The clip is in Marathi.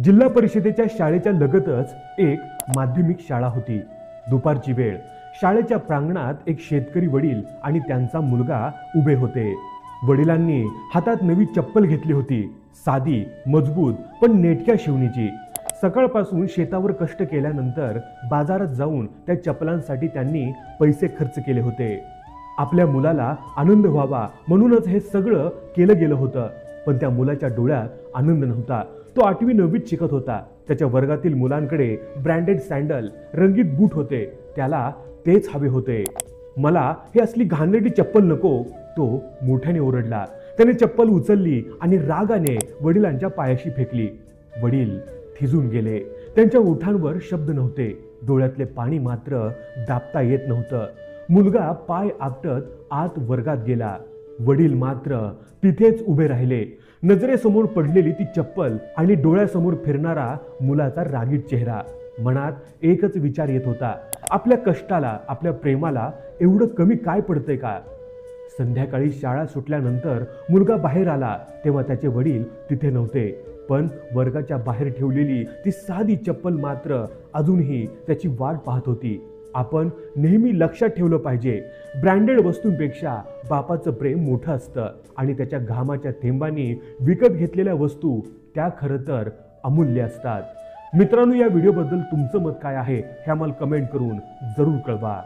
जिल्हा परिषदेच्या शाळेच्या लगतच एक माध्यमिक शाळा होती। दुपारची वेळ। शाळेच्या प्रांगणात एक शेतकरी वडील आणि त्यांचा मुलगा उभे होते। वडिलांनी हातात नवी चप्पल घेतली होती, साधी, मजबूत पण नेटक्या शिवणीची। सकाळपासून शेतावर कष्ट केल्यानंतर बाजारात जाऊन त्या चप्पलांसाठी त्यांनी पैसे खर्च केले होते। आपल्या मुलाला आनंद व्हावा म्हणूनच हे सगळं केलं गेलं होतं। पण त्या मुलाच्या डोळ्यात आनंद नव्हता। तो 8वी 9वीत शिकत होता। त्याच्या वर्गातील मुलांकडे ब्रँडेड सँडल, रंगीत बूट होते। त्याला तेच हवे होते। मला हे असली घाणेरडी चप्पल नको, तो मोठ्याने ओरडला। त्याने चप्पल उचलली आणि रागाने वडिलांच्या पायाशी फेकली। वडील थिजून गेले। त्यांच्या ओठांवर शब्द नव्हते, डोळ्यातले पाणी मात्र दाबता येत नव्हतं। मुलगा पाय आपटत आत वर्गात गेला। वडील मात्र तिथेच उभे राहिले। नजरेसमोर पडलेली ती चप्पल आणि डोळ्यासमोर फिरणारा मुलाचा रागीट चेहरा। मनात एकच विचार येत होता, आपल्या कष्टाला, आपल्या प्रेमाला एवढं कमी काय पडतंय का? संध्याकाळी शाळा सुटल्यानंतर मुलगा बाहेर आला तेव्हा त्याचे वडील तिथे नव्हते, पण वर्गाच्या बाहेर ठेवलेली ती साधी चप्पल मात्र अजूनही त्याची वाट पाहत होती। आपण नेहमी लक्षात ठेवलं पाहिजे, ब्रँडेड वस्तूंपेक्षा बापाचं प्रेम मोठं असतं आणि त्याच्या घामाच्या थेंबांनी विकत घेतलेल्या वस्तू त्या खरं तर अमूल्य असतात। मित्रांनो, या व्हिडिओबद्दल तुमचं मत काय आहे हे आम्हाला कमेंट करून जरूर कळवा।